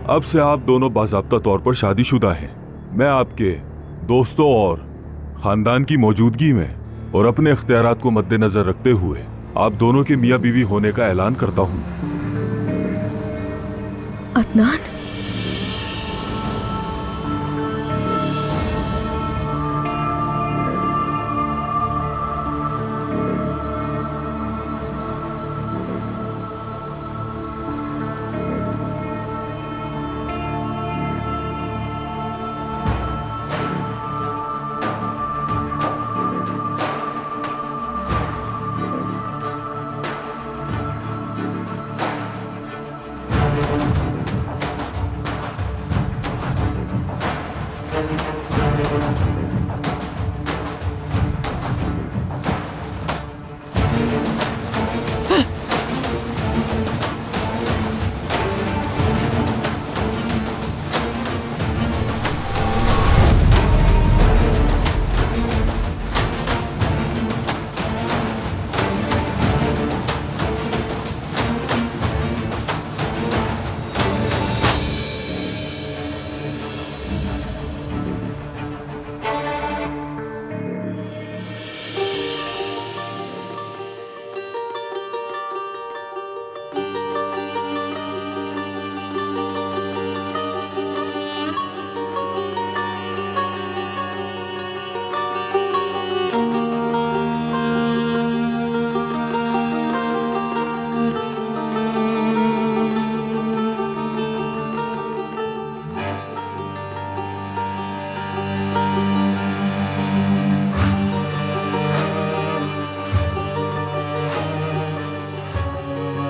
अब से आप दोनों बाज़ाब्ता तौर पर शादीशुदा हैं। मैं आपके दोस्तों और खानदान की मौजूदगी में और अपने इख्तियारात को मद्देनजर रखते हुए आप दोनों के मियाँ बीवी होने का ऐलान करता हूँ। अदनान,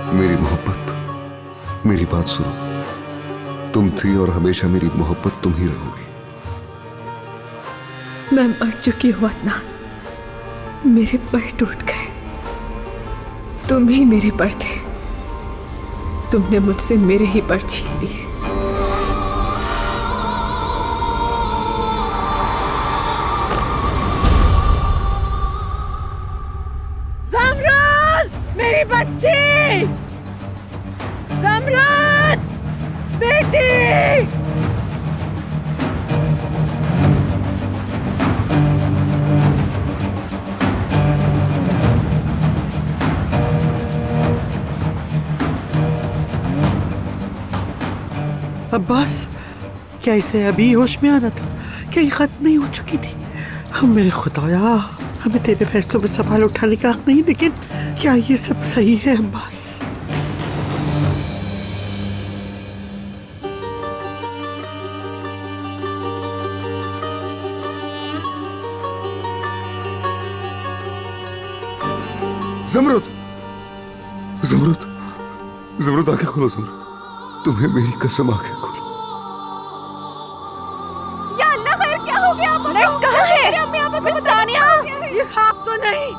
मेरी मोहब्बत, मेरी बात सुनो। तुम थी और हमेशा मेरी मोहब्बत तुम ही रहोगी। मैं मर चुकी हूँ अदनान, मेरे पर टूट गए। तुम ही मेरे पर थे, तुमने मुझसे मेरे ही पर छीन लिए। ज़मरुद, मेरी बच्ची, ज़मरुद, बेटी। अब्बास, क्या इसे अभी होश में आना था? क्या ये खत्म नहीं हो चुकी थी? हम मेरे खुदाया, हमें तेरे फैसलों में सवाल उठाने का हक नहीं, लेकिन क्या ये सब सही है अब्बास? ज़मरुद, ज़मरुद, ज़मरुद आंखें खोलो। ज़मरुद, तुम्हें मेरी कसम आंखें खोलो। या अल्लाह, खैर क्या हो गया? नर्स कहाँ है? मेरी अम्मी आप को सानिया, ये ख्वाब तो नहीं?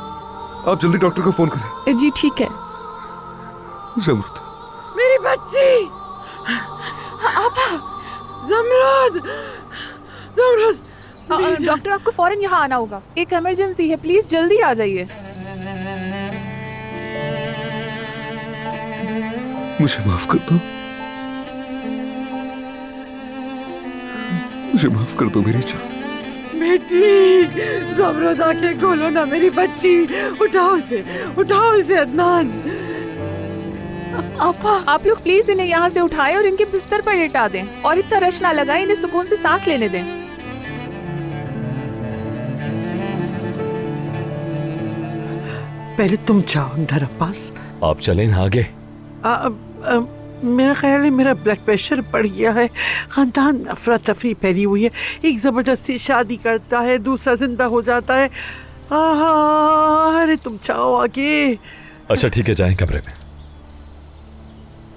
आप जल्दी डॉक्टर को फोन करें। जी ठीक है। ज़मरुद, मेरी बच्ची। आपा, ज़मरुद, ज़मरुद। डॉक्टर, आपको फौरन यहाँ आना होगा, एक इमरजेंसी है, प्लीज जल्दी आ जाइए। मुझे माफ कर दो, मुझे माफ कर दो मेरी जान। बेटी, ज़मरुद आंखें खोलो ना मेरी बच्ची। उठाओ इसे अदनान। आपा, आप लोग प्लीज इन्हें यहाँ से उठाएं और इनके बिस्तर पर लेटा दें और इतना रश ना लगाएं, इन्हें सुकून से सांस लेने दें। पहले तुम जाओ अंदर अब्बास। आप चलें ना आगे। मेरा ख्याल है मेरा ब्लड प्रेशर बढ़ गया है। खानदान अफरा तफरी फैली हुई है, एक ज़बरदस्ती शादी करता है, दूसरा जिंदा हो जाता है। अरे तुम जाओ आगे। अच्छा ठीक है, जाएं कमरे में।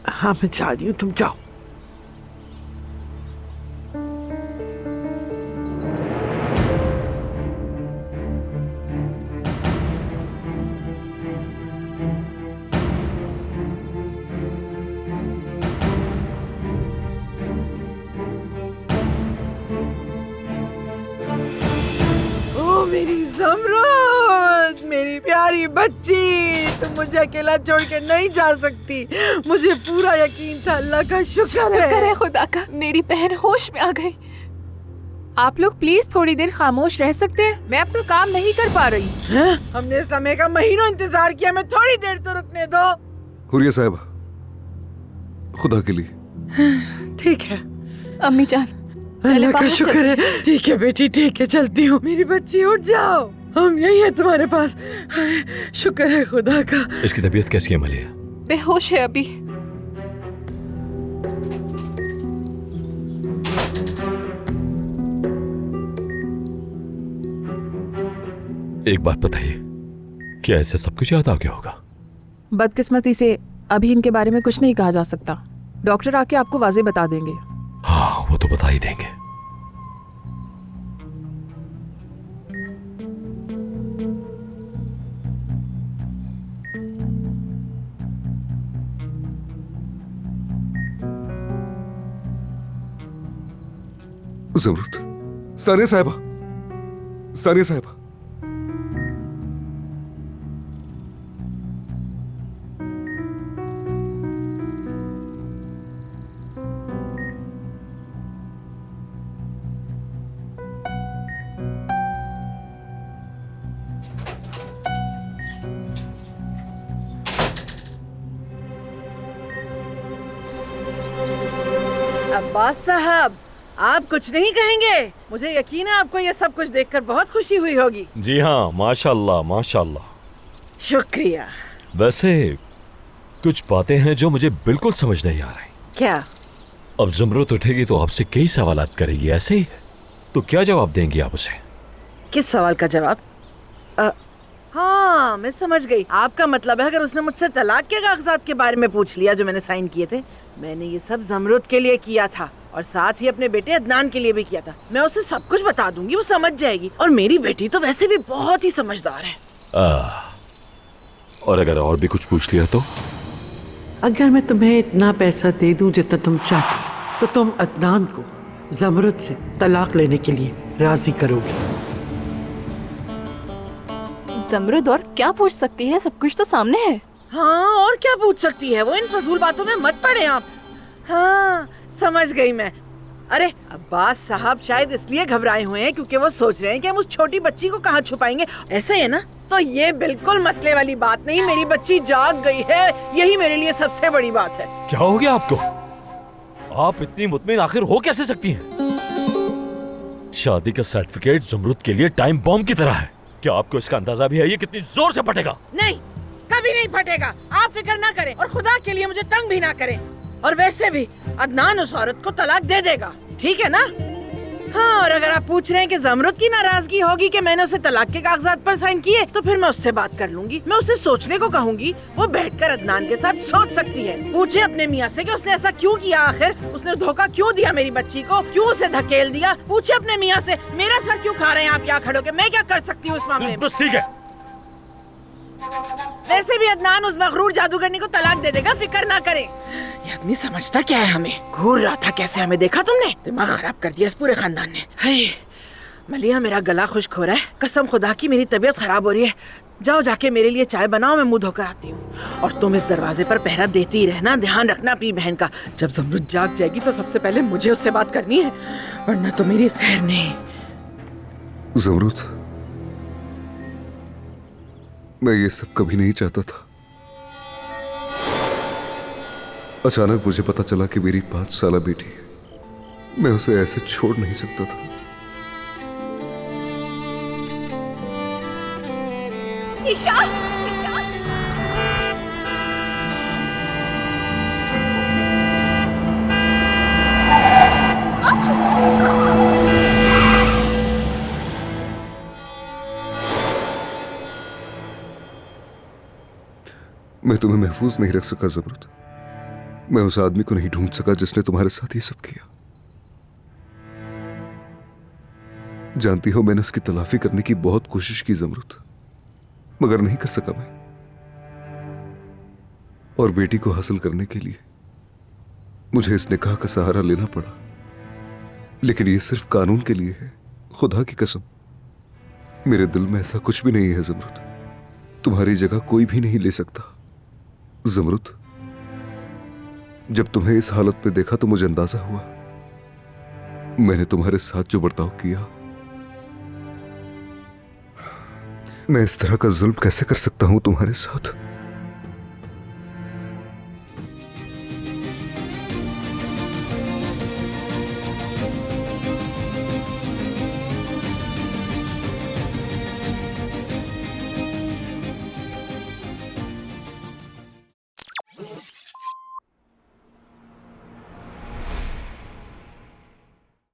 हाँ मैं जा रही हूँ, तुम जाओ। मेरी ज़मरुद, मेरी प्यारी बच्ची, तुम मुझे अकेला छोड़ के नहीं जा सकती। मुझे पूरा यकीन था। अल्लाह का शुक्र है। खुदा का, मेरी बहन होश में आ गई। आप लोग प्लीज थोड़ी देर खामोश रह सकते हैं? मैं अपना काम नहीं कर पा रही। हैं? हमने इस समय का महीनों इंतजार किया, मैं थोड़ी देर तो रुकने दो। हुरिया साहब, खुदा के लिए। ठीक है अम्मी जान, अल्लाह का शुक्र है। ठीक है बेटी, ठीक है, चलती हूँ। मेरी बच्ची उठ जाओ, हम यही है तुम्हारे पास। शुक्र है खुदा का। इसकी तबीयत कैसी है मलिया? बेहोश है अभी। एक बात बताइए, क्या ऐसे सब कुछ याद आ गया होगा? बदकिस्मती से अभी इनके बारे में कुछ नहीं कहा जा सकता। डॉक्टर आके आपको वाज़ेह बता देंगे। हाँ, वो तो बता ही देंगे। जमरुद, सानिया साहिबा, सानिया साहिबा। अब्बास साहब, आप कुछ नहीं कहेंगे? मुझे यकीन है आपको ये सब कुछ देखकर बहुत खुशी हुई होगी। जी हाँ, माशाल्लाह माशाल्लाह। शुक्रिया। वैसे कुछ बातें हैं जो मुझे बिल्कुल समझ नहीं आ रही। क्या? अब ज़मरुद उठेगी तो आपसे कई सवालात करेगी, ऐसे ही? तो क्या जवाब देंगी आप उसे? किस सवाल का जवाब? हाँ, मैं समझ गई। आपका मतलब है अगर उसने मुझसे तलाक के कागजात के बारे में पूछ लिया जो मैंने साइन किए थे, मैंने ये सब ज़मरुद के लिए किया था और साथ ही अपने बेटे अदनान के लिए भी किया था। मैं उसे सब कुछ बता दूंगी, वो समझ जाएगी। और मेरी बेटी तो वैसे भी बहुत ही समझदार है। और अगर और भी कुछ पूछ लिया तो? अगर मैं तुम्हें इतना पैसा दे दूं जितना तुम चाहती, तो तुम अदनान को ज़मरुद से तलाक लेने के लिए राजी करोगी? ज़मरुद और क्या पूछ सकती है? सब कुछ तो सामने है। हाँ, और क्या पूछ सकती है वो? इन फजूल बातों में मत पड़े आप। हाँ, समझ गई मैं। अरे अब्बास साहब शायद इसलिए घबराए हुए हैं क्योंकि वो सोच रहे हैं कि हम उस छोटी बच्ची को कहाँ छुपाएंगे। ऐसे है ना? तो ये बिल्कुल मसले वाली बात नहीं। मेरी बच्ची जाग गई है, यही मेरे लिए सबसे बड़ी बात है। क्या हो गया आपको? आप इतनी मुतमिन आखिर हो कैसे सकती हैं? शादी का सर्टिफिकेट ज़मरुद के लिए टाइम बॉम्ब की तरह है। क्या आपको इसका अंदाजा भी है ये कितनी जोर से फटेगा? नहीं, कभी नहीं फटेगा। आप फिक्र ना करें और खुदा के लिए मुझे तंग भी ना करें। और वैसे भी अदनान उस औरत को तलाक दे देगा, ठीक है ना? हाँ, और अगर आप पूछ रहे हैं कि ज़मरुद की नाराजगी होगी कि मैंने उसे तलाक के कागजात पर साइन किए, तो फिर मैं उससे बात कर लूंगी। मैं उसे सोचने को कहूंगी। वो बैठकर अदनान के साथ सोच सकती है। पूछे अपने मियाँ से कि उसने ऐसा क्यों किया, आखिर उसने धोखा क्यों दिया मेरी बच्ची को, क्यों उसे धकेल दिया। पूछे अपने मियाँ से मेरा सर क्यों खा रहे हैं आप यहाँ खड़े होकर, मैं क्या कर सकती हूँ इस मामले में। बस ठीक है। वैसे भी अदनान उस मगरूर जादूगरनी को तलाक दे देगा, फिक्र ना करें। ये आदमी समझता क्या है हमें? घूर रहा था कैसे हमें, देखा तुमने? दिमाग खराब कर दिया इस पूरे खानदान ने। हाय मलिया, मेरा गला खुश्क हो रहा है। कसम खुदा की मेरी तबीयत खराब हो रही है। जाओ जाके मेरे लिए चाय बनाओ, मैं मुंह धोकर आती हूँ। और तुम इस दरवाजे पर पहरा देती ही रहना, ध्यान रखना अपनी बहन का। जब ज़मरुद जाग जाएगी तो सबसे पहले मुझे उससे बात करनी है, वरना तो मेरी खैर नहीं। ज़मरुद, मैं ये सब कभी नहीं चाहता था। अचानक मुझे पता चला कि मेरी 5 साला बेटी है। मैं उसे ऐसे छोड़ नहीं सकता था। ईशा, मैं तुम्हें महफूज नहीं रख सका ज़मरुद। मैं उस आदमी को नहीं ढूंढ सका जिसने तुम्हारे साथ ये सब किया। जानती हो, मैंने उसकी तलाफी करने की बहुत कोशिश की ज़मरुद, मगर नहीं कर सका मैं। और बेटी को हासिल करने के लिए मुझे इस निकाह का सहारा लेना पड़ा। लेकिन ये सिर्फ कानून के लिए है। खुदा की कसम, मेरे दिल में ऐसा कुछ भी नहीं है ज़मरुद। तुम्हारी जगह कोई भी नहीं ले सकता। ज़मरुद, जब तुम्हें इस हालत में देखा तो मुझे अंदाजा हुआ मैंने तुम्हारे साथ जो बर्ताव किया, मैं इस तरह का जुल्म कैसे कर सकता हूं तुम्हारे साथ।